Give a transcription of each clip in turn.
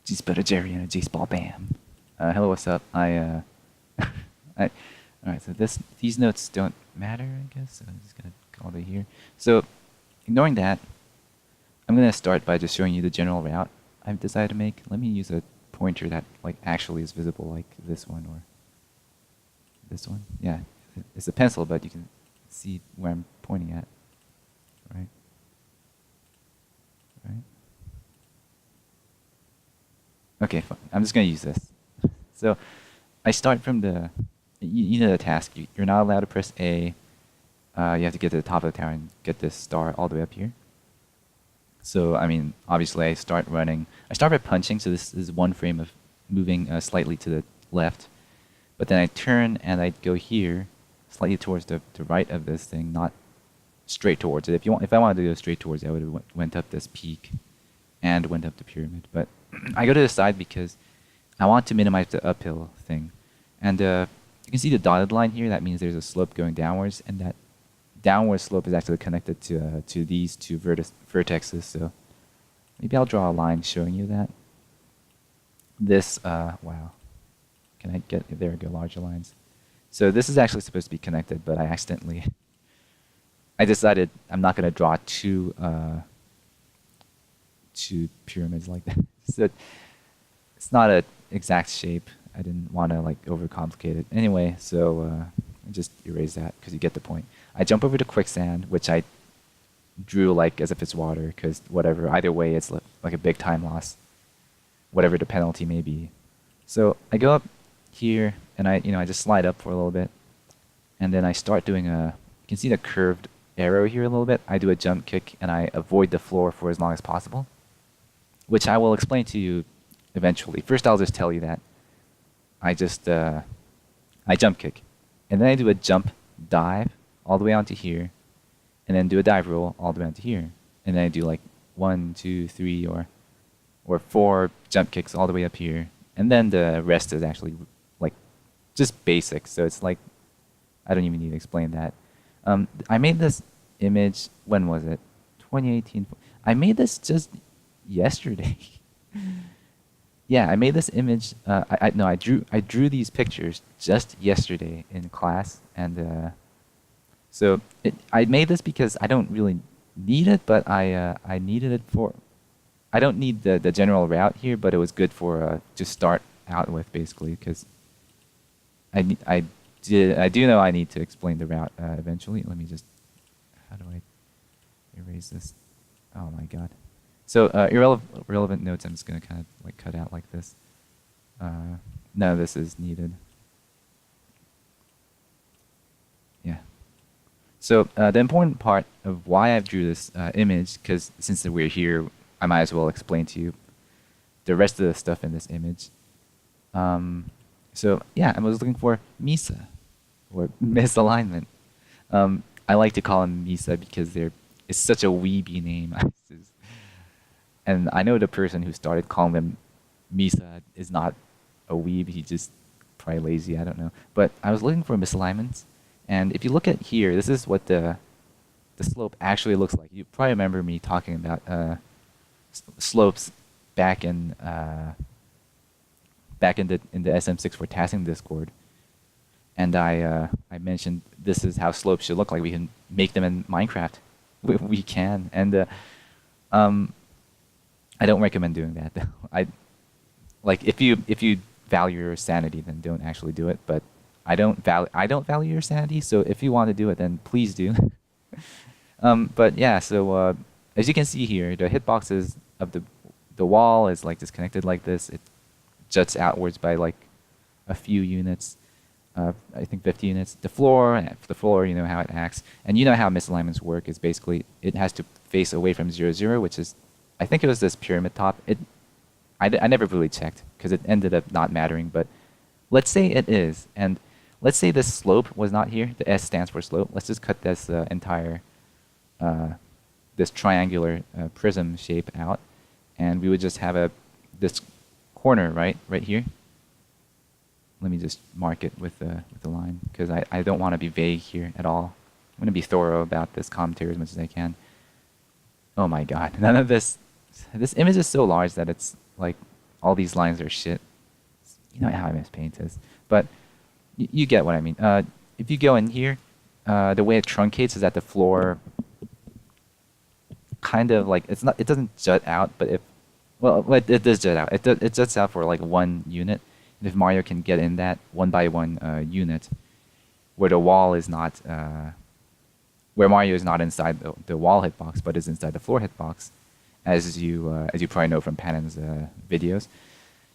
G's better Jerry and a G's ball bam. Hello, what's up? I, alright, so these notes don't matter, I guess, so I'm just gonna call it here. So, ignoring that, I'm gonna start by just showing you the general route I've decided to make. Let me use a pointer that like actually is visible, like this one or this one. Yeah, it's a pencil, but you can see where I'm pointing at, right? Right? Okay, fine. I'm just gonna use this. So, I start from you know the task. You're not allowed to press A. You have to get to the top of the tower and get this star all the way up here. So, I mean, obviously I start running. I start by punching, so this is one frame of moving slightly to the left. But then I turn and I go here, slightly towards the right of this thing, not straight towards it. If I wanted to go straight towards it, I would have went up this peak and went up the pyramid. But I go to the side because I want to minimize the uphill thing. And you can see the dotted line here. That means there's a slope going downwards, and that downward slope is actually connected to these two vertexes. So maybe I'll draw a line showing you that. This, wow. Can I get, there we go, larger lines. So this is actually supposed to be connected, but I accidentally, I decided I'm not going to draw two pyramids like that. So it's not an exact shape. I didn't want to like overcomplicate it. Anyway, so just erase that because you get the point. I jump over to quicksand, which I drew like as if it's water, because whatever, either way, it's like a big time loss, whatever the penalty may be. So I go up here, and I just slide up for a little bit, and then I start doing you can see the curved arrow here a little bit. I do a jump kick, and I avoid the floor for as long as possible, which I will explain to you eventually. First, I'll just tell you that I jump kick, and then I do a jump dive all the way onto here, and then do a dive roll all the way onto here, and then I do like 1, 2, 3, or 4 jump kicks all the way up here, and then the rest is actually like just basic. So it's like I don't even need to explain that. I made this image. When was it? 2018. I made this just yesterday. Yeah, I made this image. I drew these pictures just yesterday in class, and so I made this because I don't really need it, but I needed it for. I don't need the general route here, but it was good for to start out with, basically, because I do know I need to explain the route eventually. Let me just, how do I erase this? Oh my god. So irrelevant notes, I'm just gonna kind of like cut out like this. None of this is needed. Yeah. So the important part of why I've drew this image, because since we're here, I might as well explain to you the rest of the stuff in this image. So yeah, I was looking for Misa, or misalignment. I like to call him Misa because it's such a weeby name. And I know the person who started calling them Misa is not a weeb. He just probably lazy. I don't know. But I was looking for misalignments, and if you look at here, this is what the slope actually looks like. You probably remember me talking about slopes back in the SM64 tasking Discord, and I mentioned this is how slopes should look like. We can make them in Minecraft. We can, and I don't recommend doing that though. Like if you value your sanity, then don't actually do it. But I don't value your sanity, so if you want to do it, then please do. But yeah, so as you can see here, the hitboxes of the wall is like disconnected like this. It juts outwards by like a few units. I think 50 units. The floor, you know how it acts, and you know how misalignments work. Is basically it has to face away from 0, 0, which is, I think it was this pyramid top. I never really checked because it ended up not mattering. But let's say it is, and let's say this slope was not here. The S stands for slope. Let's just cut this entire this triangular prism shape out, and we would just have this corner right here. Let me just mark it with the line, because I don't want to be vague here at all. I'm going to be thorough about this commentary as much as I can. Oh my god, none of this. This image is so large that it's like all these lines are shit. You know how I miss paint is. But you get what I mean. If you go in here, the way it truncates is that the floor kind of like it doesn't jut out, but it does jut out. It juts out for like one unit. And if Mario can get in that one by one unit, where the wall is not, where Mario is not inside the wall hitbox, but is inside the floor hitbox, as you probably know from Panon's videos,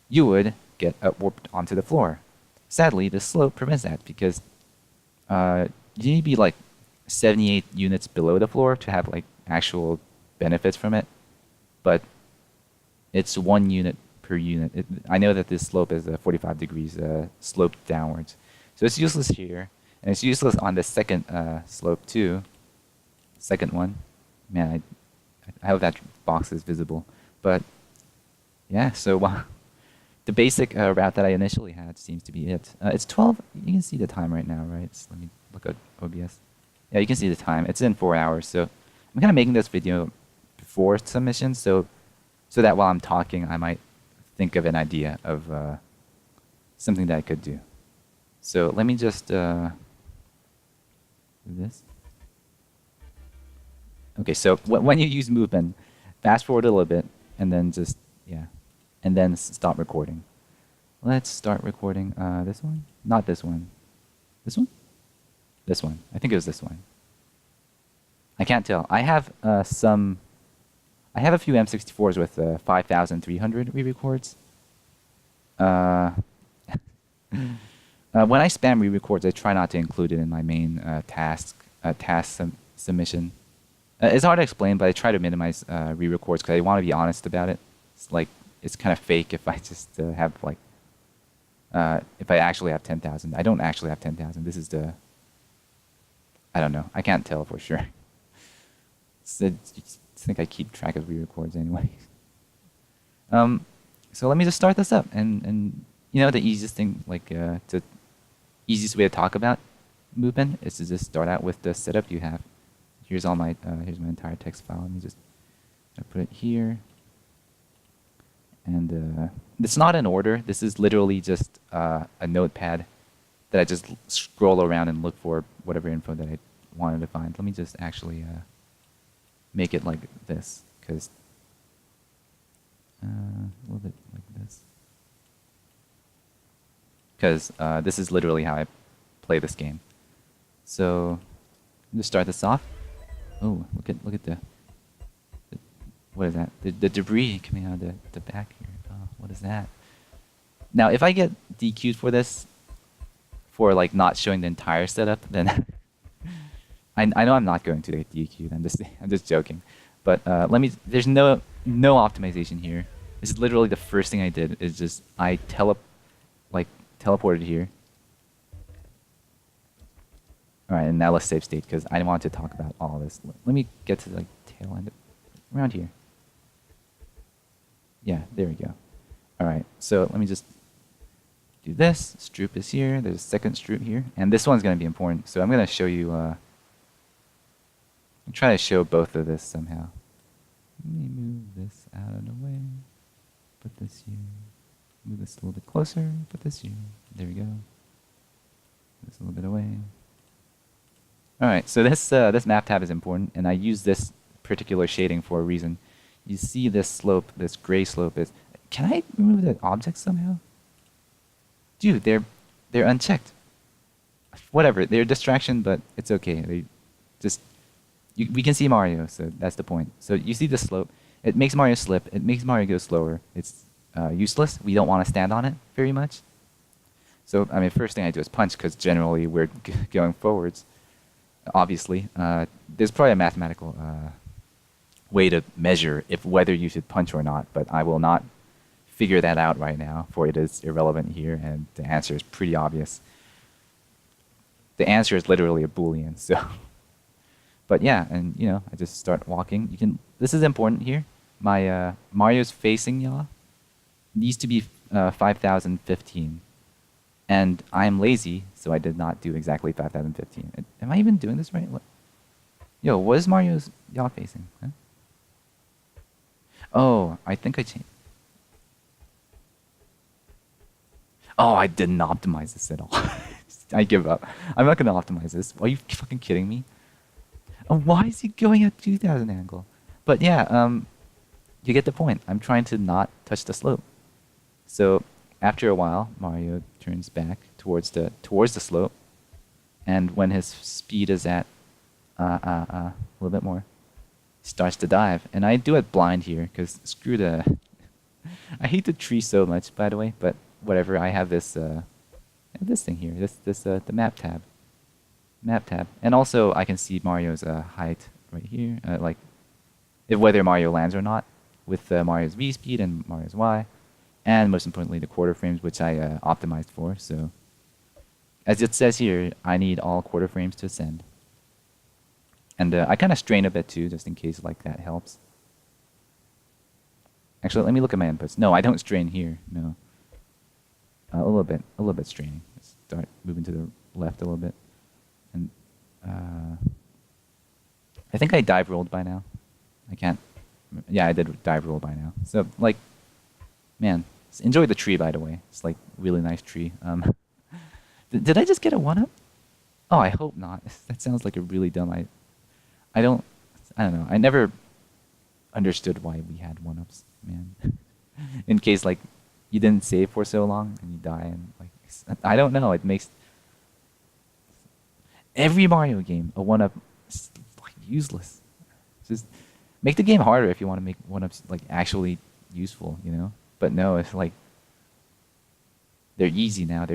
you would get warped onto the floor. Sadly, the slope prevents that because you need to be like 78 units below the floor to have like actual benefits from it, but it's 1 unit per unit. I know that this slope is 45 degrees sloped downwards, so it's useless here, and it's useless on the second slope too. Second one, man, I hope that box is visible, but yeah. So the basic route that I initially had seems to be it. It's 12. You can see the time right now, right? Let me look at OBS. Yeah, you can see the time. It's in 4 hours. So I'm kind of making this video before submission, so that while I'm talking, I might think of an idea of something that I could do. So let me just do this. Okay, so when you use movement, fast forward a little bit, and then just, yeah, and then stop recording. Let's start recording this one? Not this one. This one? This one. I think it was this one. I can't tell. I have a few M64s with 5,300 re-records. When I spam re-records, I try not to include it in my main task submission. It's hard to explain, but I try to minimize re-records because I want to be honest about it. It's kind of fake if I just have like, if I actually have 10,000. I don't actually have 10,000. This is the, I don't know. I can't tell for sure. I think I keep track of re-records anyway. So let me just start this up, and you know the easiest thing, the easiest way to talk about movement is to just start out with the setup you have. Here's all my here's my entire text file. Let me just put it here, and it's not in order. This is literally just a notepad that I just scroll around and look for whatever info that I wanted to find. Let me just actually make it like this, because a little bit like this, because this is literally how I play this game. So just start this off. Oh, look at the what is that? The debris coming out of the back here. Oh, what is that? Now, if I get DQ'd for this, for like not showing the entire setup, then I know I'm not going to get DQ'd. I'm just joking. But let me. There's no optimization here. This is literally the first thing I did. Is just I teleported here. All right, and now let's save state because I want to talk about all this. Let me get to the tail end around here. Yeah, there we go. All right, so let me just do this. Stroop is here. There's a second stroop here, and this one's going to be important. So I'm going to show you. I'm trying to show both of this somehow. Let me move this out of the way. Put this here. Move this a little bit closer. Put this here. There we go. This a little bit away. All right, so this map tab is important, and I use this particular shading for a reason. You see this slope, this gray slope is. Can I remove the objects somehow? Dude, they're unchecked. Whatever, they're a distraction, but it's okay. They just we can see Mario, so that's the point. So you see the slope. It makes Mario slip. It makes Mario go slower. It's useless. We don't want to stand on it very much. So I mean, first thing I do is punch because generally we're going forwards. Obviously, there's probably a mathematical way to measure whether you should punch or not, but I will not figure that out right now, for it is irrelevant here, and the answer is pretty obvious. The answer is literally a Boolean, so. But yeah, and you know, I just start walking. This is important here. My Mario's facing yaw needs to be 5,015. And I'm lazy, so I did not do exactly 5,015. Am I even doing this right? What? Yo, what is Mario's yaw facing? Huh? Oh, I think I changed. Oh, I didn't optimize this at all. I give up. I'm not gonna optimize this. Are you fucking kidding me? Why is he going at 2000 angle? But yeah, you get the point. I'm trying to not touch the slope. So after a while, Mario turns back towards the slope, and when his speed is at a little bit more, he starts to dive. And I do it blind here because screw the. I hate the tree so much, by the way. But whatever. I have this thing here. The map tab, and also I can see Mario's height right here. Like if whether Mario lands or not with Mario's V speed and Mario's Y. And most importantly, the quarter frames, which I optimized for. So, as it says here, I need all quarter frames to ascend. And I kind of strain a bit too, just in case like that helps. Actually, let me look at my inputs. No, I don't strain here. No, a little bit straining. Let's start moving to the left a little bit. And I think I dive rolled by now. I can't. Yeah, I did dive roll by now. So like, man. Enjoy the tree, by the way. It's like really nice tree. Did I just get a 1-up? Oh, I hope not. That sounds like a really dumb. I don't know. I never understood why we had 1-ups, man. In case like you didn't save for so long and you die and like I don't know. It makes every Mario game a 1-up is like useless. Just make the game harder if you want to make 1-ups like actually useful, you know. But no, it's like they're easy now.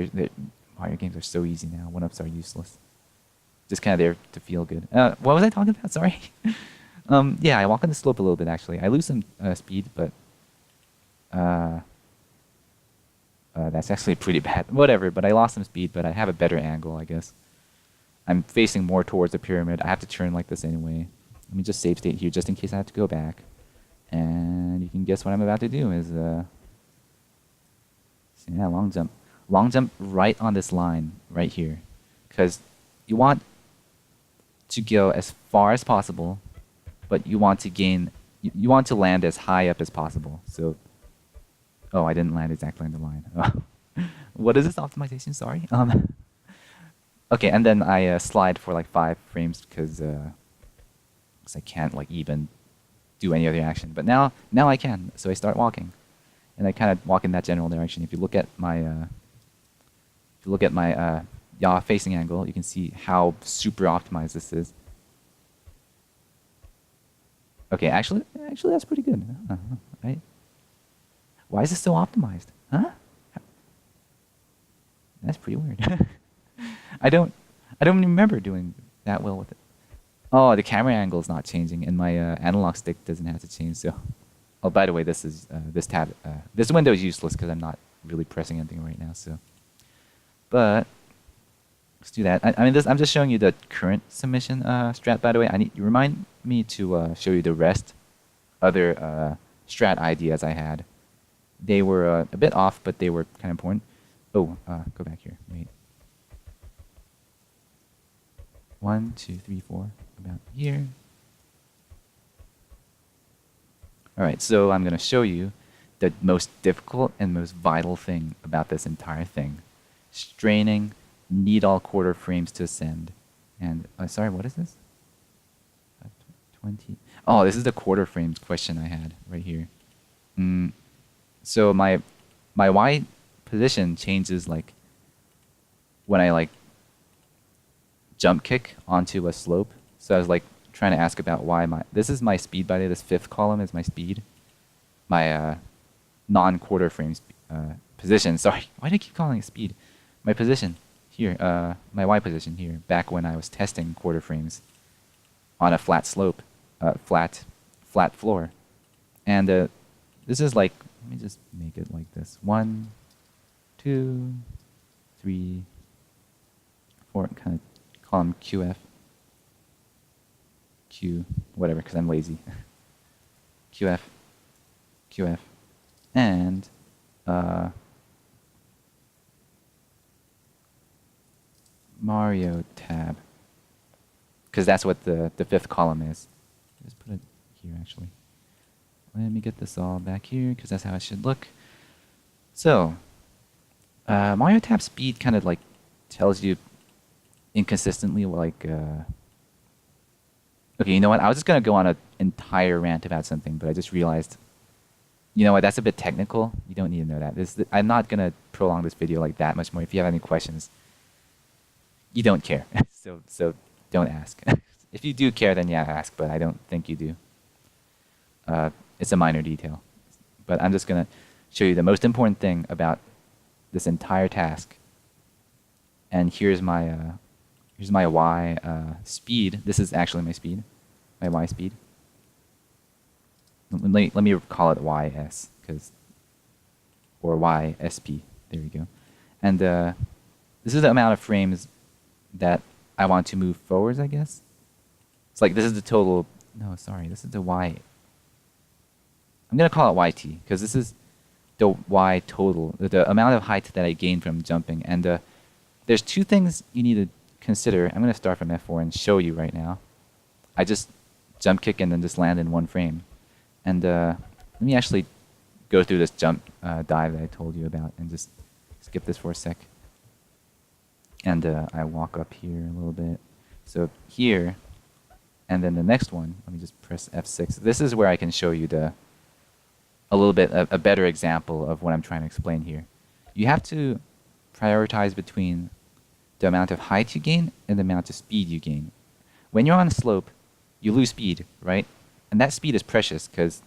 Mario games are so easy now. 1-ups are useless. Just kind of there to feel good. What was I talking about? Sorry. Yeah, I walk on the slope a little bit actually. I lose some speed, but that's actually pretty bad. Whatever. But I lost some speed, but I have a better angle, I guess. I'm facing more towards the pyramid. I have to turn like this anyway. Let me just save state here, just in case I have to go back. And you can guess what I'm about to do is, yeah, long jump. Long jump right on this line, right here. Because you want to go as far as possible, but you want to gain, you want to land as high up as possible. So, oh, I didn't land exactly on the line. What is this optimization? Sorry. Okay, and then I slide for like 5 frames because I can't like even do any other action. But now I can. So I start walking, and I kind of walk in that general direction. If you look at my yaw facing angle, you can see how super optimized this is. Okay, actually that's pretty good. Right? Why is this so optimized? Huh? That's pretty weird. I don't remember doing that well with it. Oh, the camera angle is not changing, and my analog stick doesn't have to change. So, oh, by the way, this is this tab, this window is useless because I'm not really pressing anything right now. So, but let's do that. I mean, I'm just showing you the current submission strat. By the way, you remind me to show you the rest other strat ideas I had. They were a bit off, but they were kind of important. Oh, go back here. Wait. 1, 2, 3, 4. About here. All right, so I'm going to show you the most difficult and most vital thing about this entire thing. Straining, need all quarter frames to ascend. And, sorry, what is this? 20. Oh, this is the quarter frames question I had right here. So my Y position changes like when I like jump kick onto a slope. So I was like trying to ask about why this is my speed, by the way. This 5th column is my speed. My non-quarter frames position. Sorry, why do I keep calling it speed? My position here, my Y position here, back when I was testing quarter frames on a flat slope, flat floor. And this is like, let me just make it like this. 1, 2, 3, 4, kind of call them QF. Q, whatever, because I'm lazy. QF, QF, and Mario tab, because that's what the 5th column is. Just put it here, actually. Let me get this all back here, because that's how it should look. So, Mario tap speed kind of like tells you inconsistently like. Okay, you know what? I was just gonna go on an entire rant about something, but I just realized, you know what? That's a bit technical. You don't need to know that. I'm not gonna prolong this video like that much more. If you have any questions, you don't care, so don't ask. If you do care, then yeah, ask. But I don't think you do. It's a minor detail, but I'm just gonna show you the most important thing about this entire task. And here's my Y speed. This is actually my speed, my Y speed. Let me call it YS, or YSP. There we go. And this is the amount of frames that I want to move forwards, I guess. It's like this is the total. No, sorry, this is the Y. I'm gonna call it YT because this is the Y total, the amount of height that I gain from jumping. And there's two things you need to consider. I'm gonna start from F4 and show you right now. I just jump kick and then just land in one frame. And let me actually go through this jump dive that I told you about and just skip this for a sec. And I walk up here a little bit. So here, and then the next one, let me just press F6. This is where I can show you a little bit, a better example of what I'm trying to explain here. You have to prioritize between the amount of height you gain and the amount of speed you gain. When you're on a slope, you lose speed, right? And that speed is precious because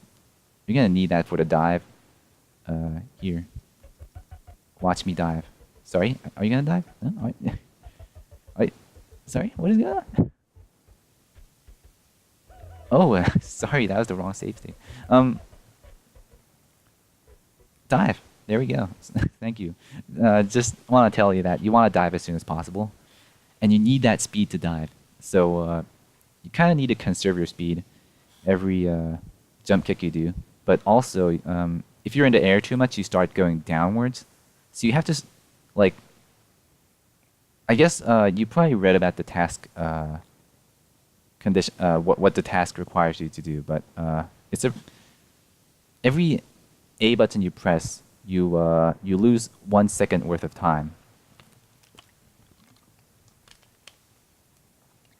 you're going to need that for the dive. Here. Watch me dive. Sorry, are you going to dive? No? Sorry, what is going on? Oh, sorry, that was the wrong save state. Dive. There we go. Thank you. Just want to tell you that you want to dive as soon as possible, and you need that speed to dive. So you kind of need to conserve your speed every jump kick you do. But also, if you're in the air too much, you start going downwards. So you have to, like, I guess you probably read about the task condition, what the task requires you to do. But it's every A button you press, you lose 1 second worth of time,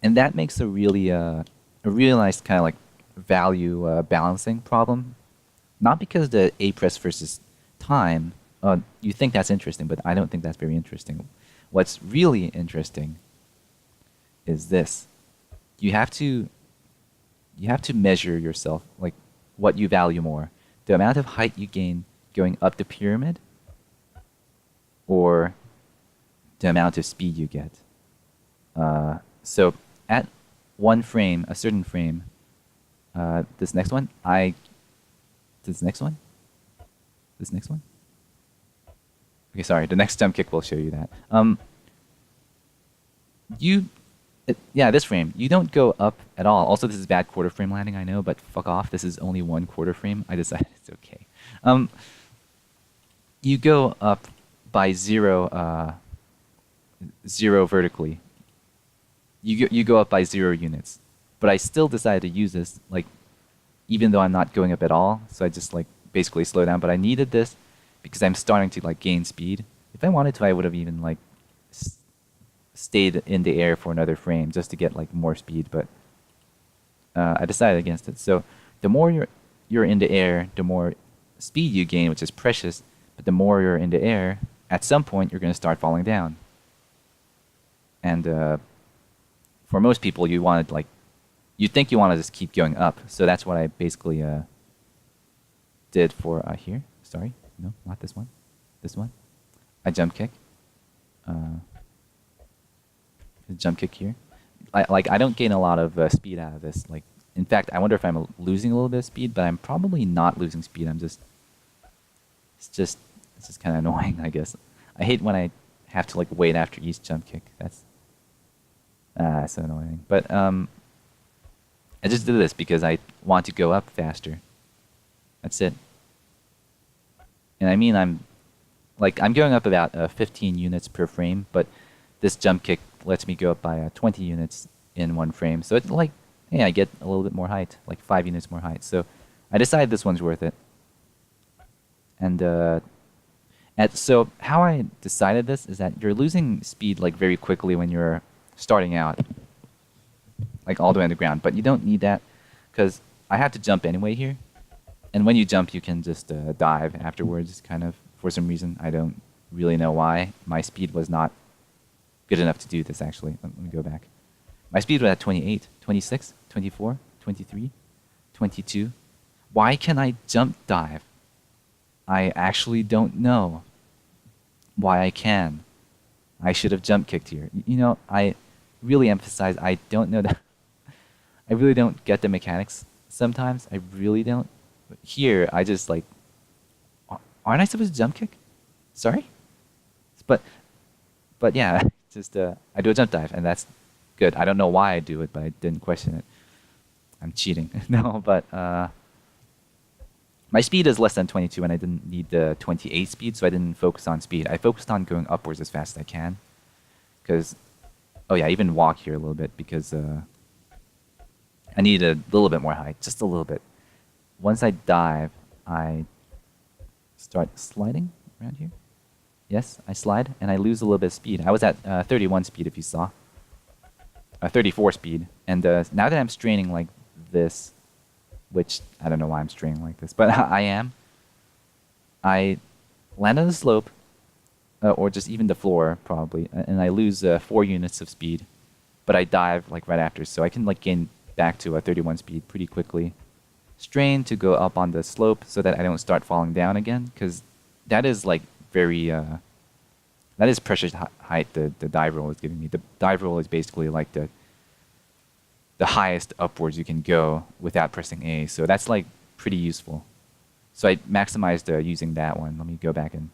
and that makes a really nice kind of like value balancing problem. Not because the A press versus time, you think that's interesting, but I don't think that's very interesting. What's really interesting is this: you have to measure yourself, like what you value more. The amount of height you gain going up the pyramid, or the amount of speed you get. So at one frame, a certain frame, this next one, this next one? Okay, sorry, the next jump kick will show you that. Yeah, this frame, you don't go up at all. Also, this is bad quarter frame landing, I know, but fuck off. This is only 1 quarter frame. I decided it's okay. You go up by zero vertically. You go up by 0 units. But I still decided to use this, like, even though I'm not going up at all. So I just, like, basically slow down. But I needed this because I'm starting to, like, gain speed. If I wanted to, I would have even, like, stayed in the air for another frame just to get like more speed, but I decided against it. So the more you're in the air, the more speed you gain, which is precious. But the more you're in the air, at some point you're going to start falling down. And for most people, you think you want to just keep going up. So that's what I basically did for here. Sorry, no, not this one. This one. I jump kick. Jump kick here. I don't gain a lot of speed out of this. Like, in fact, I wonder if I'm losing a little bit of speed, but I'm probably not losing speed. It's just kind of annoying, I guess. I hate when I have to like wait after each jump kick. That's so annoying. But I just did this because I want to go up faster. That's it. And I mean, I'm going up about 15 units per frame, but this jump kick lets me go up by 20 units in 1 frame. So it's like, hey, I get a little bit more height, like 5 units more height. So I decided this one's worth it. And And so how I decided this is that you're losing speed like very quickly when you're starting out, like all the way on the ground. But you don't need that because I had to jump anyway here. And when you jump, you can just dive afterwards, kind of, for some reason. I don't really know why. My speed was not good enough to do this, actually. Let me go back. My speed was at 28, 26, 24, 23, 22. Why can I jump dive? I actually don't know why I can. I should have jump kicked here. You know, I really emphasize I don't know that. I really don't get the mechanics sometimes. I really don't. But here, I just like, aren't I supposed to jump kick? Sorry? But yeah, just I do a jump dive, and that's good. I don't know why I do it, but I didn't question it. I'm cheating. No, but my speed is less than 22, and I didn't need the 28 speed, so I didn't focus on speed. I focused on going upwards as fast as I can. Because, oh yeah, I even walk here a little bit because I need a little bit more height, just a little bit. Once I dive, I start sliding around here. Yes, I slide, and I lose a little bit of speed. I was at 31 speed, if you saw. 34 speed. And now that I'm straining like this, which I don't know why I'm straining like this, but I am. I land on the slope, or just even the floor probably, and I lose 4 units of speed, but I dive like right after, so I can like gain back to a 31 speed pretty quickly. Strain to go up on the slope so that I don't start falling down again, because that is like very that is precious height the dive roll is giving me. The dive roll is basically like the highest upwards you can go without pressing A. So that's like pretty useful. So I maximized using that one. Let me go back and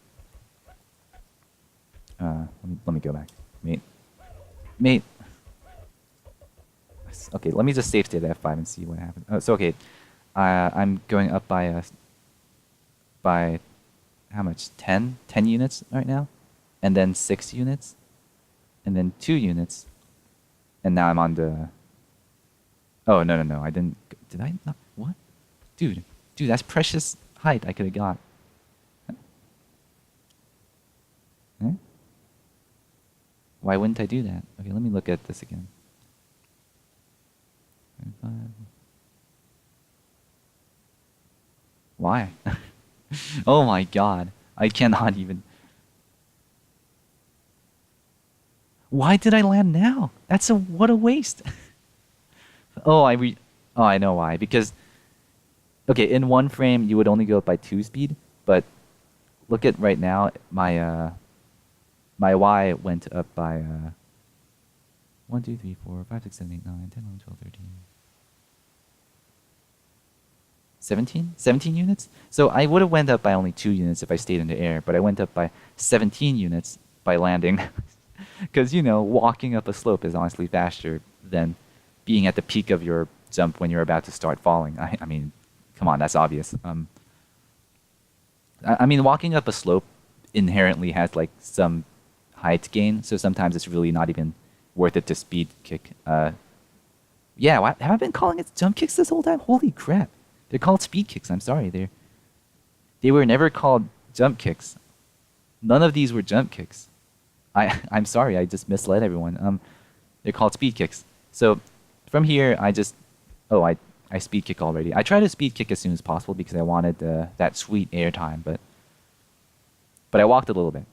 let me go back. Mate. Okay, let me just save state at F5 and see what happens. Oh, so okay, I'm going up by how much? 10 units right now, and then 6 units, and then 2 units, and now I'm on the. Oh, no, I didn't. Did I not? What? Dude, that's precious height I could have got. Huh? Why wouldn't I do that? Okay, let me look at this again. Why? Oh my god. I cannot even. Why did I land now? What a waste. Oh, I know why. Because, okay, in one frame you would only go up by 2 speed, but look at right now, my Y went up by 1, 2, 3, 4, 5, 6, 7, 8, 9, 10, 11, 12, 13. 17 units? So I would have went up by only 2 units if I stayed in the air, but I went up by 17 units by landing. Because, walking up a slope is honestly faster than being at the peak of your jump when you're about to start falling. I mean, come on, that's obvious. I mean, walking up a slope inherently has like some height gain, so sometimes it's really not even worth it to speed kick. Yeah, have I been calling it jump kicks this whole time? Holy crap. They're called speed kicks, I'm sorry. They were never called jump kicks. None of these were jump kicks. I'm sorry, I just misled everyone. They're called speed kicks. So from here, I speed kick already. I try to speed kick as soon as possible because I wanted that sweet air time, but I walked a little bit,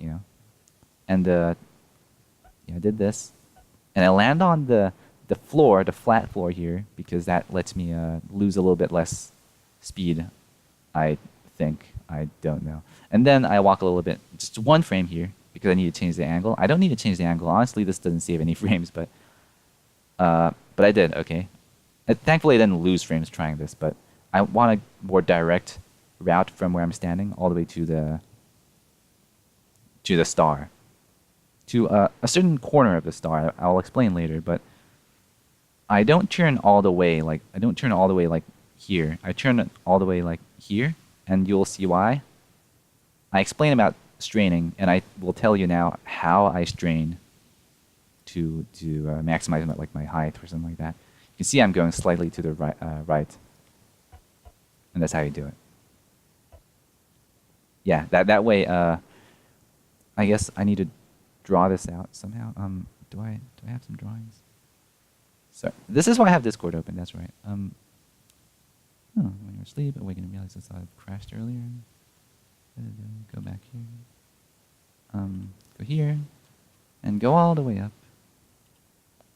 and yeah, I did this, and I land on the floor, the flat floor here, because that lets me lose a little bit less speed, I think. I don't know. And then I walk a little bit, just 1 frame here, because I need to change the angle. I don't need to change the angle. Honestly, this doesn't save any frames, but I did, okay. Thankfully, I didn't lose frames trying this, but I want a more direct route from where I'm standing all the way to the star. To a certain corner of the star. I'll explain later, but I don't turn all the way like here. I turn it all the way like here, and you'll see why. I explain about straining, and I will tell you now how I strain to maximize my height or something like that. You can see I'm going slightly to the right, and that's how you do it. Yeah, that way I guess I need to draw this out somehow. Do I have some drawings? Sorry, this is why I have Discord open. That's right. Oh, when you're asleep, awaken and realize I crashed earlier. Go back here. Go here, and go all the way up.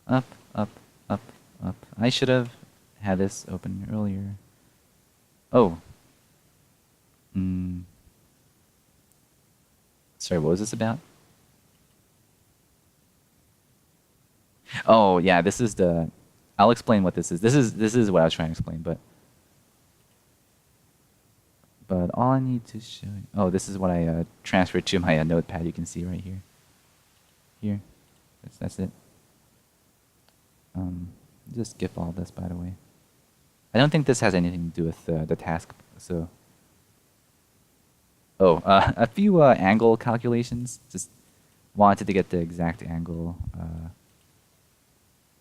Up, up, up, up. I should have had this open earlier. Oh. Sorry, what was this about? Oh, yeah, this is the... I'll explain what this is. This is what I was trying to explain, but all I need to show you... Oh, this is what I transferred to my notepad. You can see right here. Here. That's it. Just skip all this, by the way. I don't think this has anything to do with the task, so... Oh, a few angle calculations. Just wanted to get the exact angle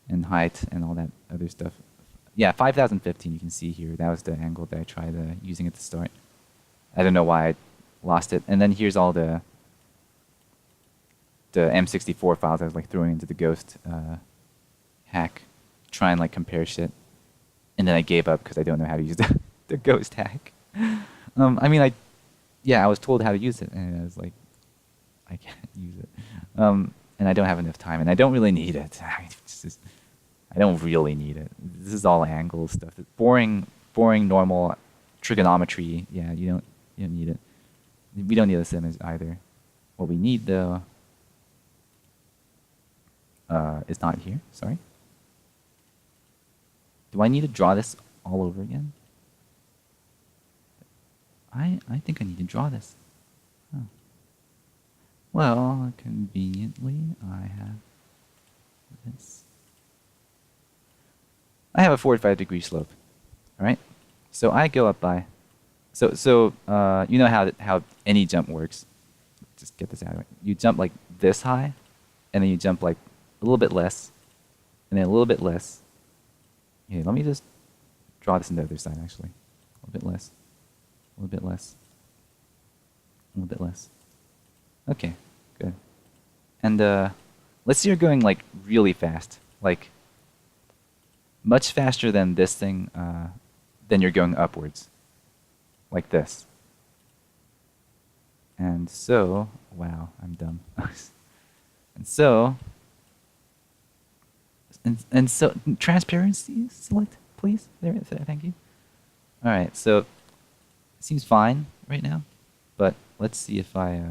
and height and all that other stuff. Yeah, 5015 you can see here. That was the angle that I tried using at the start. I don't know why I lost it. And then here's all the M64 files I was like throwing into the Ghost hack. Try and like compare shit. And then I gave up because I don't know how to use the Ghost hack. I mean, I was told how to use it, and I was like, I can't use it. And I don't have enough time, and I don't really need it. I don't really need it. This is all angle stuff. It's boring, normal trigonometry. Yeah, you don't need it. We don't need this image either. What we need, though, is not here. Sorry. Do I need to draw this all over again? I think I need to draw this. Oh. Well, conveniently, I have this. I have a 45-degree slope. All right. So I go up by. So you know how any jump works. Just get this out of the way. You jump like this high, and then you jump like a little bit less, and then a little bit less. Okay, let me just draw this on the other side actually. A little bit less. A little bit less. A little bit less. Okay, good. And let's say you're going like really fast, like much faster than this thing, then you're going upwards, like this. And so, wow, I'm dumb. And so, transparency select, please. There, thank you. All right, so. Seems fine right now, but let's see if I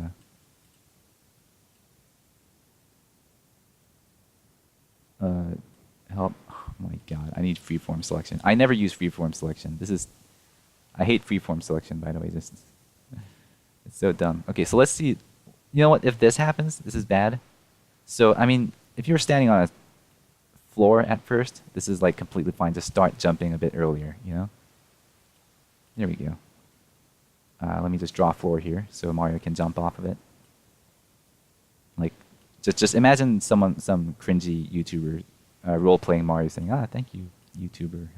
help. Oh my god, I need freeform selection. I never use freeform selection. I hate freeform selection, by the way. It's so dumb. Okay, so let's see. You know what? If this happens, this is bad. So I mean, if you're standing on a floor at first, this is like completely fine. Just start jumping a bit earlier. You know. There we go. Let me just draw a floor here so Mario can jump off of it. Like, just imagine some cringy YouTuber role-playing Mario saying, "Ah, thank you, YouTuber."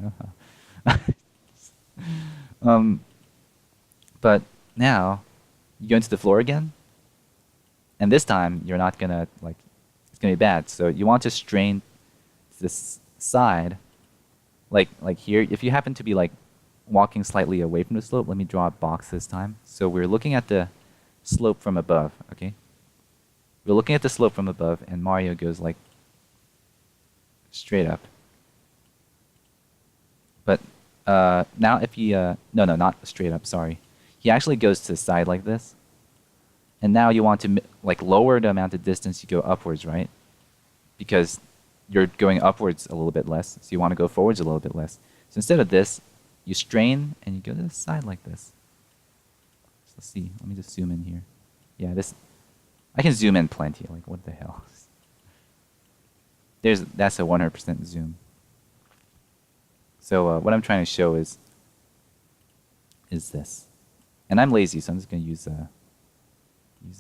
But now you go into the floor again, and this time you're not gonna like. It's gonna be bad. So you want to strain this side, like here. If you happen to be like walking slightly away from the slope, let me draw a box this time. So we're looking at the slope from above, okay? We're looking at the slope from above, and Mario goes like straight up. But now if he, no, not straight up, sorry. He actually goes to the side like this. And now you want to like lower the amount of distance you go upwards, right? Because you're going upwards a little bit less, so you want to go forwards a little bit less. So instead of this, you strain, and you go to the side like this. So let's see. Let me just zoom in here. Yeah, I can zoom in plenty. Like, what the hell? That's a 100% zoom. So what I'm trying to show is this. And I'm lazy, so I'm just going to use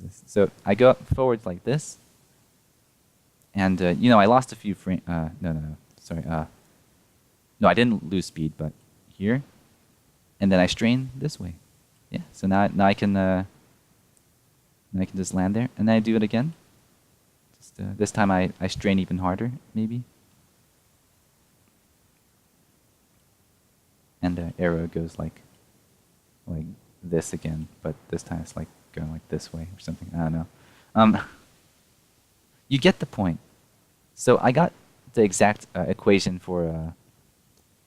this. So I go up forwards like this. And, you know, I lost a few frames. No. Sorry. No, I didn't lose speed, but here, and then I strain this way. Yeah, so now I can And I can just land there, and then I do it again. Just, this time I strain even harder, maybe. And the arrow goes like this again, but this time it's like going like this way or something. I don't know. You get the point. So I got the exact equation for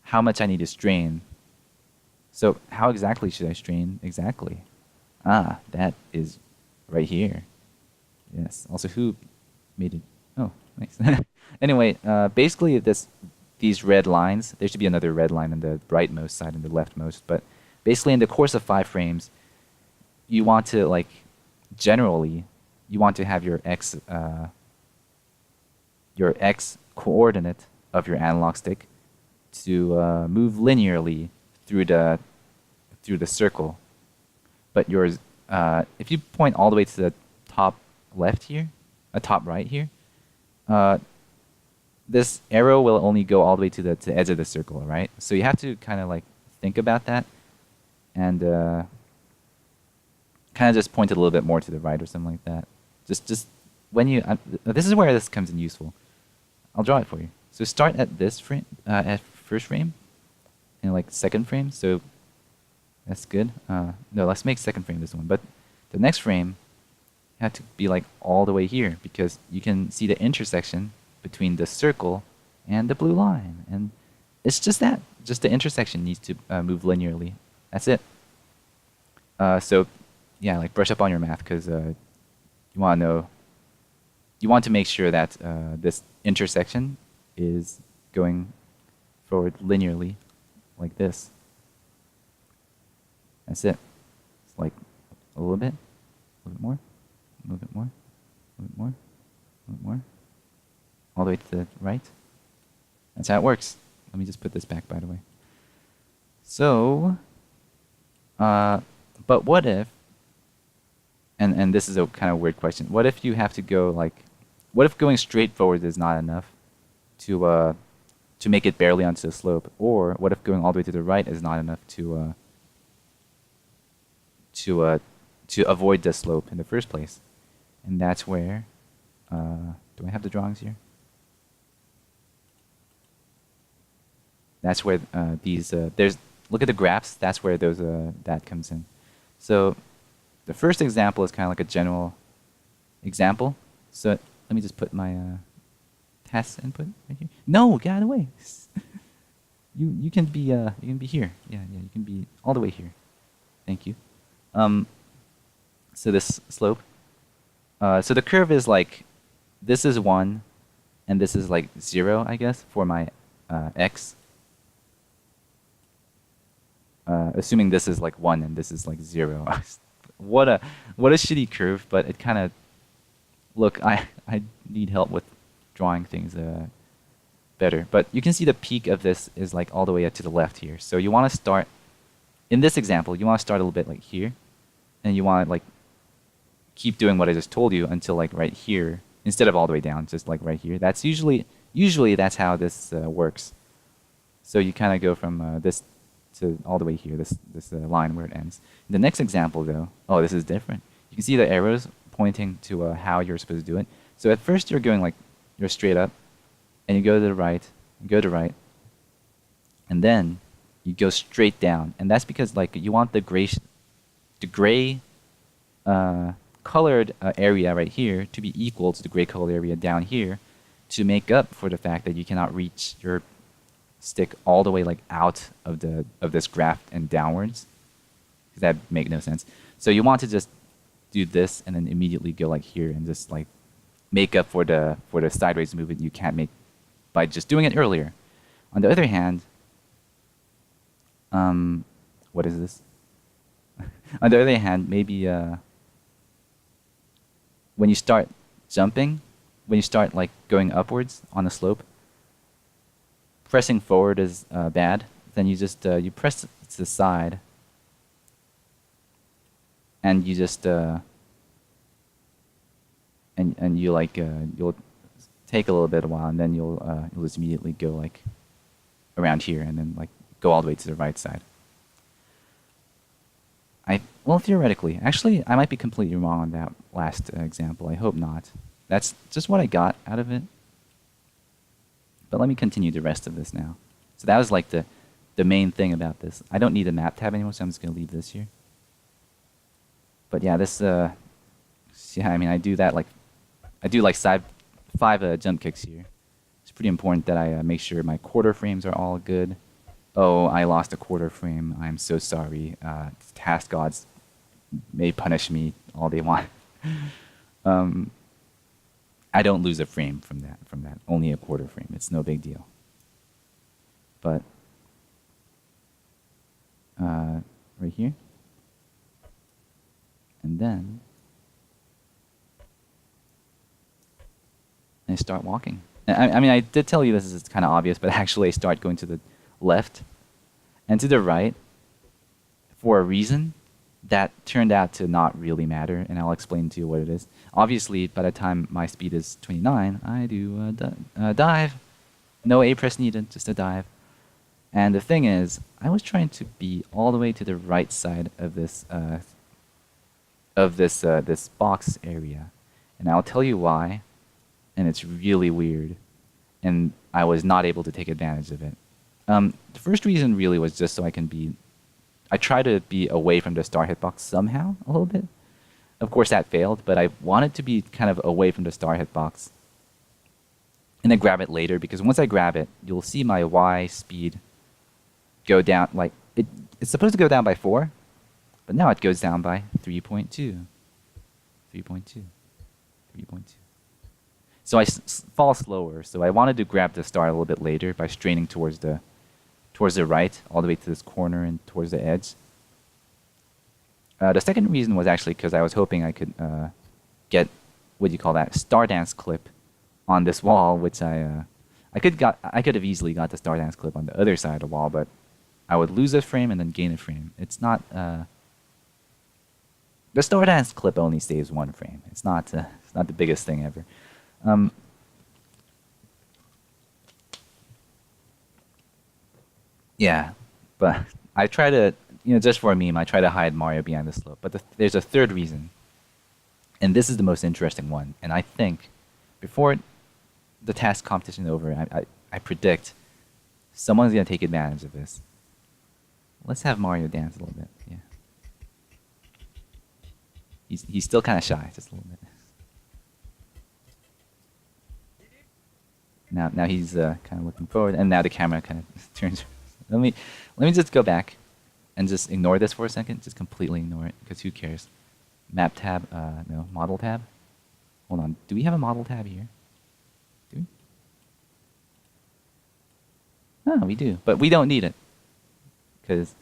how much I need to strain. So how exactly should I strain exactly? Ah, that is right here. Yes. Also, who made it? Oh, nice. Anyway, basically these red lines, there should be another red line on the rightmost side and the leftmost, but basically in the course of 5 frames, you want to, like, generally, you want to have your x coordinate of your analog stick to move linearly through the circle. But yours, if you point all the way to the top left here, top right here, this arrow will only go all the way to the edge of the circle, right? So you have to kind of like think about that, and kind of just point it a little bit more to the right or something like that. Just when you, this is where this comes in useful. I'll draw it for you. So start at this frame, at first frame, and like second frame. So that's good. No, let's make second frame this one. But the next frame had to be like all the way here, because you can see the intersection between the circle and the blue line, and it's just that. Just the intersection needs to move linearly. That's it. So yeah, like brush up on your math, because you want to know. You want to make sure that this intersection is going forward linearly, like this. That's it. It's like a little bit more, a little bit more, a little bit more, a little bit more, all the way to the right. That's how it works. Let me just put this back, by the way. So, but what if, and this is a kind of weird question, what if you have to go like, what if going straight forward is not enough to make it barely onto the slope? Or what if going all the way to the right is not enough to avoid the slope in the first place? And that's where, do I have the drawings here? That's where these, look at the graphs, that's where those, that comes in. So the first example is kind of like a general example. So let me just put my test input right here. No, get out of the way. you can be here. Yeah, you can be all the way here. Thank you. So this slope. So the curve is like, this is 1, and this is like 0, I guess, for my x. Assuming this is like 1 and this is like 0. What a shitty curve, but it kind of, look, I need help with drawing things better. But you can see the peak of this is like all the way up to the left here. So you want to start, in this example, you want to start a little bit like here, and you want to like keep doing what I just told you until like right here, instead of all the way down, just like right here. That's usually that's how this works. So you kind of go from this to all the way here, this line where it ends. In the next example, though, oh, this is different. You can see the arrows pointing to how you're supposed to do it. So at first you're going like, you're straight up, and you go to the right, you go to right, and then you go straight down. And that's because like you want the gray colored area right here to be equal to the gray colored area down here, to make up for the fact that you cannot reach your stick all the way like out of this graph and downwards. That make no sense. So you want to just do this and then immediately go like here and just like make up for the sideways movement you can't make by just doing it earlier. On the other hand, what is this? On the other hand, maybe when you start jumping, when you start like going upwards on a slope, pressing forward is bad. Then you just you press to the side, and you just and you like you'll take a little bit of a while, and then you'll just immediately go like around here, and then like go all the way to the right side. Well, theoretically. Actually, I might be completely wrong on that last example. I hope not. That's just what I got out of it. But let me continue the rest of this now. So that was like the main thing about this. I don't need a map tab anymore, so I'm just going to leave this here. But yeah, this, yeah, I mean, I do that like, I do like five jump kicks here. It's pretty important that I make sure my quarter frames are all good. Oh, I lost a quarter frame. I'm so sorry. Task gods may punish me all they want. I don't lose a frame from that. Only a quarter frame. It's no big deal. But right here. And then I start walking. I mean, I did tell you this is kind of obvious, but actually I start going to the left and to the right for a reason that turned out to not really matter, and I'll explain to you what it is. Obviously, by the time my speed is 29, I do a dive. No A press needed, just a dive. And the thing is, I was trying to be all the way to the right side of this this box area, and I'll tell you why. And it's really weird, and I was not able to take advantage of it. The first reason really was just so I try to be away from the star hitbox somehow, a little bit. Of course that failed, but I wanted to be kind of away from the star hitbox. And then grab it later, because once I grab it, you'll see my Y speed go down, like, it's supposed to go down by 4, but now it goes down by 3.2. 3.2. 3.2. So I fall slower, so I wanted to grab the star a little bit later by straining towards the right, all the way to this corner and towards the edge. The second reason was actually because I was hoping I could get, what do you call that, star dance clip on this wall, which I could have easily got the star dance clip on the other side of the wall, but I would lose a frame and then gain a frame. It's not the star dance clip only saves 1 frame. It's not the biggest thing ever. Yeah, but I try to, just for a meme, I try to hide Mario behind the slope. But there's a third reason, and this is the most interesting one. And I think, before the task competition is over, I predict someone's going to take advantage of this. Let's have Mario dance a little bit, yeah. He's still kind of shy, just a little bit. Now he's kind of looking forward, and now the camera kind of turns. Let me just go back and just ignore this for a second. Just completely ignore it, because who cares? Map tab, no, model tab. Hold on, do we have a model tab here? Do we? Oh, we do, but we don't need it, because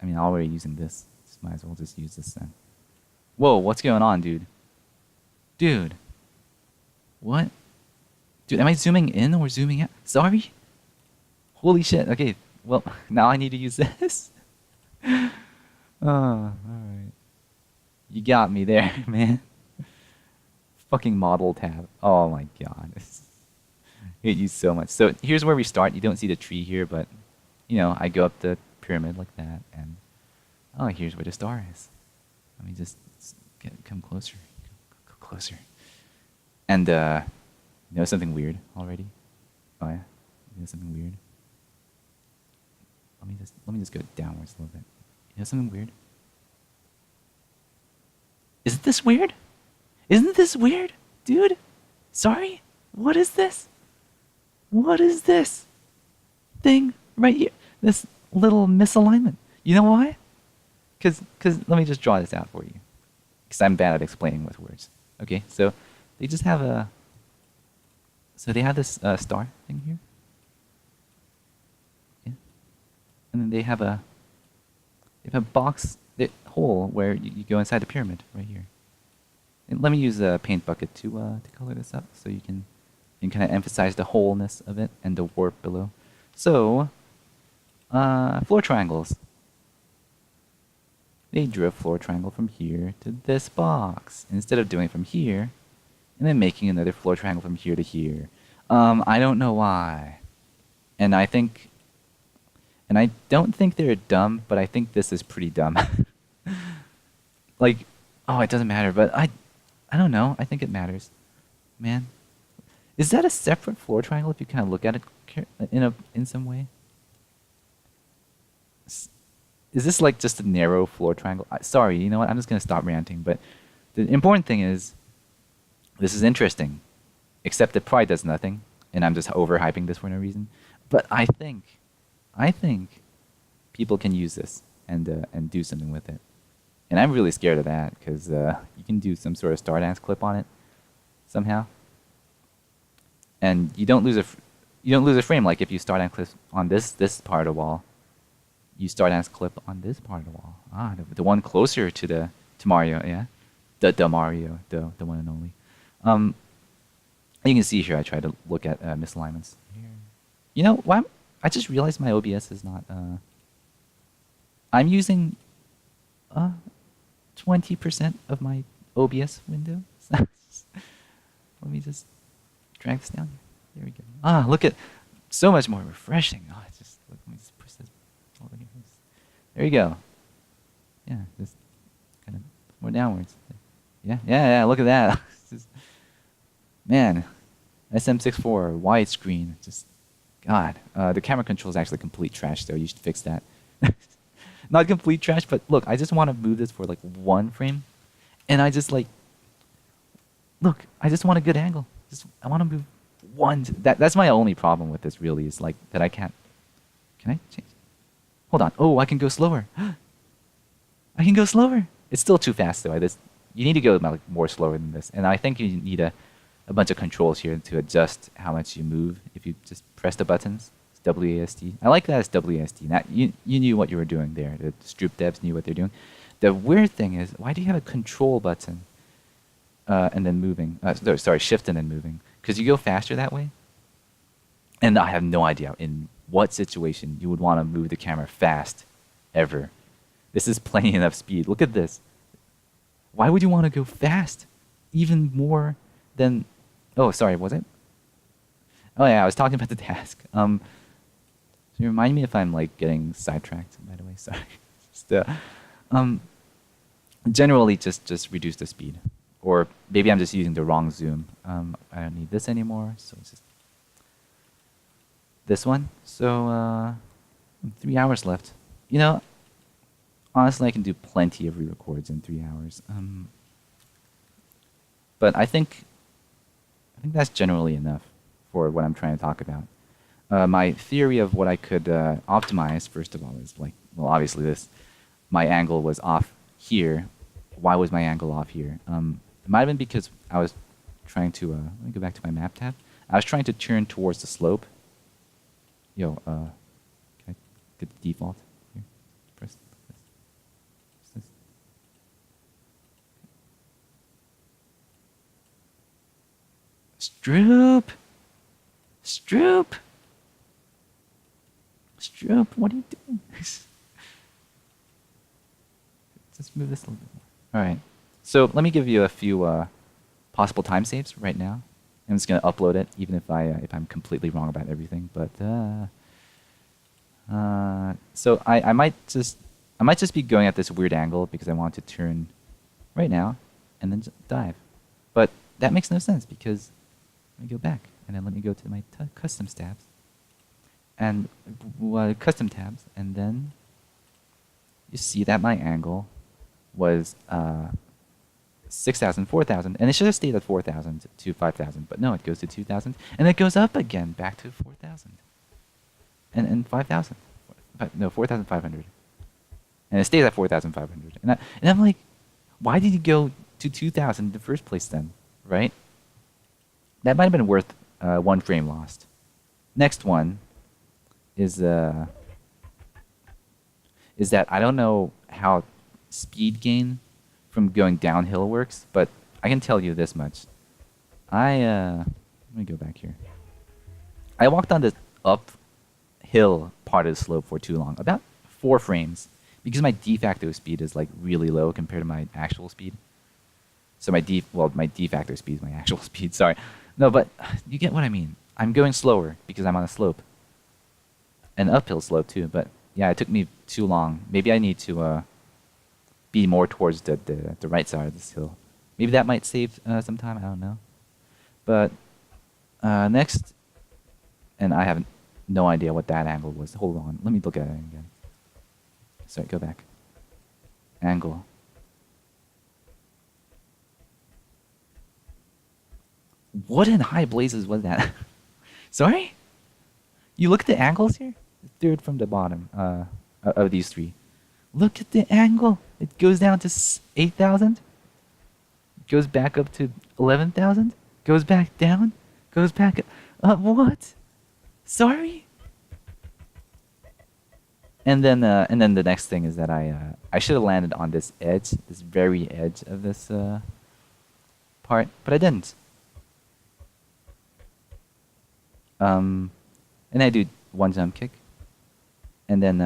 I mean, I'm already using this. Just might as well just use this then. Whoa, what's going on, dude? Dude, what? Dude, am I zooming in or zooming out? Sorry? Holy shit. Okay, well, now I need to use this. Oh, alright. You got me there, man. Fucking model tab. Oh my god. I hate you so much. So here's where we start. You don't see the tree here, but, I go up the pyramid like that, and oh, here's where the star is. Let me just come closer. Go closer. And, you know something weird already? Oh yeah? You know something weird? Let me just go downwards a little bit. You know something weird? Isn't this weird? Isn't this weird? Dude? Sorry? What is this? What is this thing right here? This little misalignment. You know why? Because let me just draw this out for you. Because I'm bad at explaining with words. Okay, so they just have a... So they have this star thing here. Yeah. And then they have a box, hole where you go inside the pyramid right here. And let me use a paint bucket to color this up so you can kind of emphasize the wholeness of it and the warp below. So, floor triangles. They drew a floor triangle from here to this box instead of doing it from here and then making another floor triangle from here to here. I don't know why. And I think And I don't think they're dumb, but I think this is pretty dumb. Like, oh, it doesn't matter, but I don't know. I think it matters. Man. Is that a separate floor triangle if you kind of look at it in some way? Is this like just a narrow floor triangle? Sorry, you know what? I'm just going to stop ranting. But the important thing is, this is interesting, except it probably does nothing, and I'm just overhyping this for no reason. But I think people can use this and do something with it. And I'm really scared of that because you can do some sort of Star Dance clip on it somehow, and you don't lose a frame. Like if you Star Dance clip on this part of the wall, you Star Dance clip on this part of the wall. Ah, the one closer to Mario, yeah, the Mario, the one and only. You can see here I try to look at misalignments. Here. You know, I just realized my OBS is not. I'm using 20% of my OBS window. Let me just drag this down. There we go. Ah, look at so much more refreshing. Oh, it's just let me just push this. Oh, look at this. There you go. Yeah, just kind of more downwards. Yeah. Look at that. Just, man, SM64 widescreen. Just God. The camera control is actually complete trash, though. You should fix that. Not complete trash, but look, I just want to move this for like one frame, and I just like, look, I just want a good angle. I want to move one. That's my only problem with this, really, is like that I can't. Can I change? Hold on. Oh, I can go slower. I can go slower. It's still too fast though. You need to go like more slower than this, and I think you need a bunch of controls here to adjust how much you move. If you just press the buttons. WASD. I like that as WASD. Now, you knew what you were doing there. The Stroop devs knew what they're doing. The weird thing is, why do you have a control button and then moving? Sorry, shift and then moving. Because you go faster that way. And I have no idea in what situation you would want to move the camera fast ever. This is plenty enough speed. Look at this. Why would you want to go fast even more than... Oh, sorry, was it? Oh yeah, I was talking about the task. So you remind me if I'm like getting sidetracked, by the way, sorry. Generally just reduce the speed. Or maybe I'm just using the wrong zoom. I don't need this anymore, so it's just this one. So 3 hours left. You know, honestly I can do plenty of re-records in 3 hours. But I think that's generally enough for what I'm trying to talk about. My theory of what I could optimize, first of all, is like, well, obviously my angle was off here. Why was my angle off here? It might have been because I was trying to, let me go back to my map tab. I was trying to turn towards the slope. Yo, can I get the default here? Press this. Stroop! Stroop, what are you doing? Just move this a little bit more. Alright, so let me give you a few possible time saves right now. I'm just going to upload it, even if I'm completely wrong about everything. But so I might just be going at this weird angle because I want to turn right now and then dive. But that makes no sense because let me go back and then let me go to my custom tabs and custom tabs, and then you see that my angle was 6,000, 4,000, and it should have stayed at 4,000 to 5,000, but no, it goes to 2,000, and it goes up again back to 4,000, and 5,000, no, 4,500, and it stays at 4,500, and I'm like, why did you go to 2,000 in the first place then, right? That might have been worth one frame lost. Next one is that I don't know how speed gain from going downhill works, but I can tell you this much. Let me go back here. I walked on the uphill part of the slope for too long, about 4 frames, because my de facto speed is like really low compared to my actual speed. So my de facto speed is my actual speed, sorry. No, but you get what I mean. I'm going slower because I'm on a slope. An uphill slope too, but yeah, it took me too long. Maybe I need to be more towards the right side of this hill. Maybe that might save some time. I don't know. But next, and I have no idea what that angle was. Hold on, let me look at it again. Sorry, go back. Angle. What in high blazes was that? Sorry? You look at the angles here? The third from the bottom of these three. Look at the angle. It goes down to 8,000. Goes back up to 11,000. Goes back down. Goes back up. What? Sorry? And then the next thing is that I should have landed on this edge, this very edge of this part, but I didn't. And I do one jump kick, and then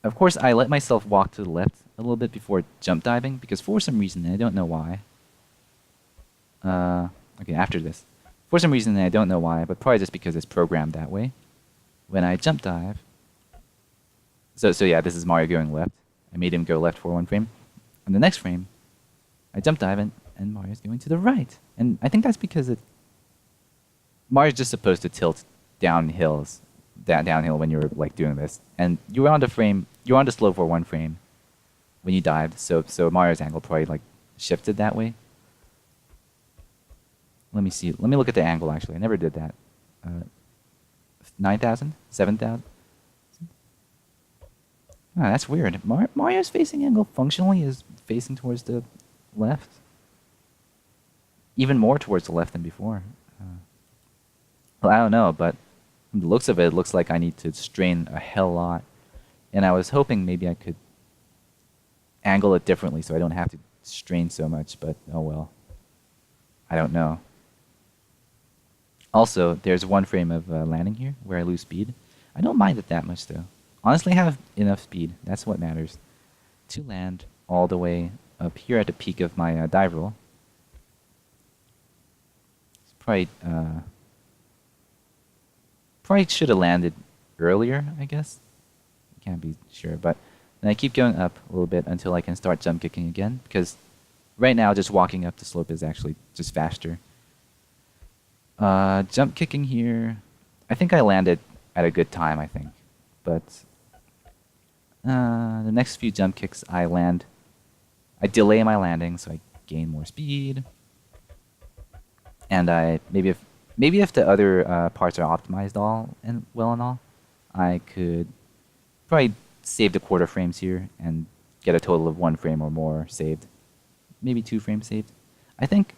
of course I let myself walk to the left a little bit before jump diving because for some reason I don't know why. Okay, after this, for some reason I don't know why, but probably just because it's programmed that way. When I jump dive. So yeah, this is Mario going left. I made him go left for one frame. And the next frame, I jump dive and Mario's going to the right. And I think that's because Mario's just supposed to tilt downhill when you're like doing this. And you're on the slope for one frame when you dived. So Mario's angle probably like shifted that way. Let me see. Let me look at the angle actually. I never did that. 9,000? 7,000? Oh, that's weird. Mario's facing angle functionally is facing towards the left. Even more towards the left than before. Well, I don't know, but from the looks of it, it looks like I need to strain a hell lot. And I was hoping maybe I could angle it differently so I don't have to strain so much, but oh well. I don't know. Also, there's one frame of landing here where I lose speed. I don't mind it that much though. Honestly, I have enough speed. That's what matters. To land all the way up here at the peak of my dive roll. It's probably should have landed earlier, I guess. Can't be sure, but then I keep going up a little bit until I can start jump kicking again, because right now just walking up the slope is actually just faster. Jump kicking here. I think I landed at a good time, I think. But the next few jump kicks I delay my landing so I gain more speed. And maybe if the other parts are optimized well and all, I could probably save the quarter frames here and get a total of 1 frame or more saved. Maybe 2 frames saved. I think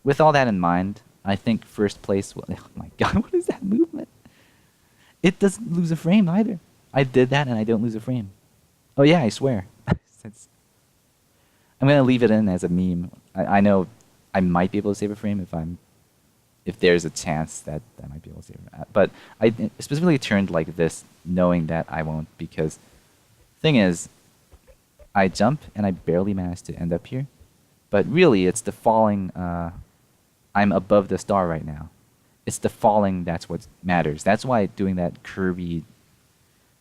with all that in mind, I think first place oh my god, what is that movement? It doesn't lose a frame either. I did that and I don't lose a frame. Oh yeah, I swear. I'm gonna leave it in as a meme. I know I might be able to save a frame if there's a chance that I might be able to save it. But I specifically turned like this knowing that I won't, because thing is, I jump and I barely managed to end up here. But really it's the falling, I'm above the star right now. It's the falling that's what matters. That's why doing that curvy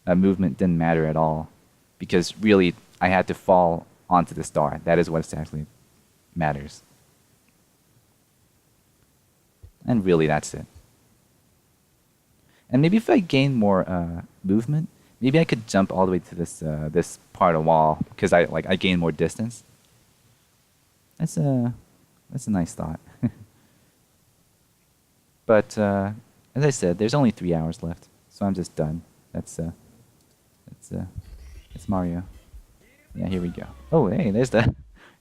movement didn't matter at all. Because really, I had to fall onto the star. That is what actually matters. And really, that's it. And maybe if I gain more movement, maybe I could jump all the way to this part of the wall, because I gain more distance. That's a nice thought. But as I said, there's only 3 hours left, so I'm just done. That's Mario. Yeah, here we go. Oh, hey, there's the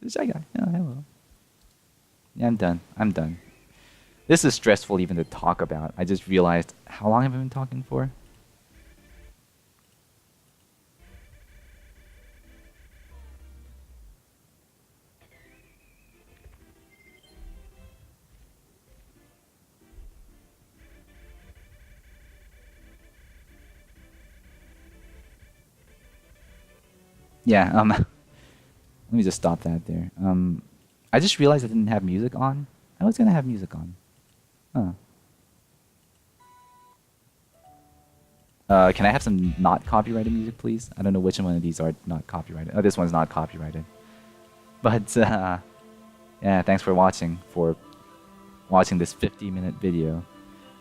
shy guy. Oh, hello. Yeah, I'm done. This is stressful even to talk about. I just realized how long have I been talking for? Yeah, let me just stop that there. I just realized I didn't have music on. I was gonna have music on. Huh. Can I have some not copyrighted music, please? I don't know which one of these are not copyrighted. Oh, this one's not copyrighted. But, yeah, thanks for watching this 50-minute video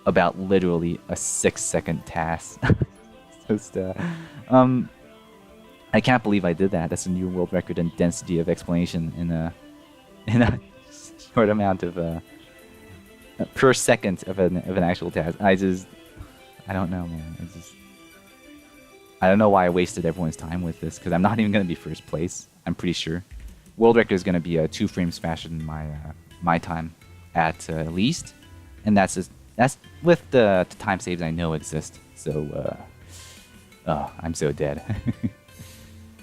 about literally a 6-second task. Just, I can't believe I did that. That's a new world record in density of explanation in a short amount of per second of an actual task. I don't know, man. I don't know why I wasted everyone's time with this, because I'm not even gonna be first place. I'm pretty sure. World record is gonna be 2 frames faster than my time at least, and that's with the time saves I know exist. So oh, I'm so dead.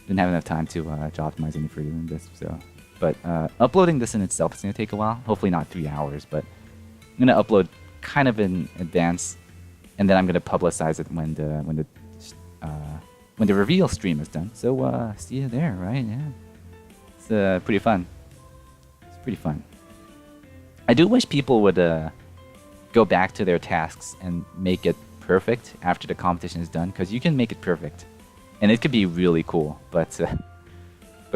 Didn't have enough time to optimize any further than this. So, but uploading this in itself is gonna take a while. Hopefully not 3 hours, but I'm gonna upload kind of in advance, and then I'm gonna publicize it when the reveal stream is done. So see you there, right? Yeah, it's pretty fun. It's pretty fun. I do wish people would go back to their tasks and make it perfect after the competition is done, because you can make it perfect, and it could be really cool. But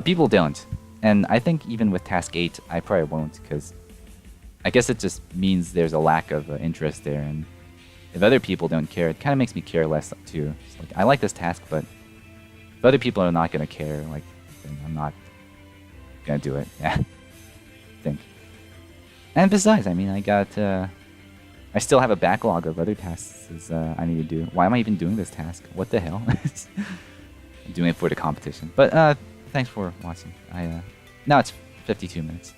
people don't, and I think even with task 8, I probably won't, because I guess it just means there's a lack of interest there, and if other people don't care, it kind of makes me care less too. It's like, I like this task, but if other people are not gonna care, like, then I'm not gonna do it. Yeah, I think. And besides, I mean, I still have a backlog of other tasks I need to do. Why am I even doing this task? What the hell? I'm doing it for the competition. But thanks for watching. Now it's 52 minutes.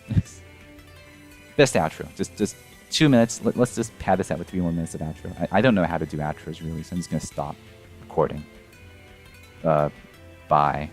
Best outro. Just 2 minutes. Let's just pad this out with 3 more minutes of outro. I don't know how to do outros really, so I'm just gonna stop recording. Bye.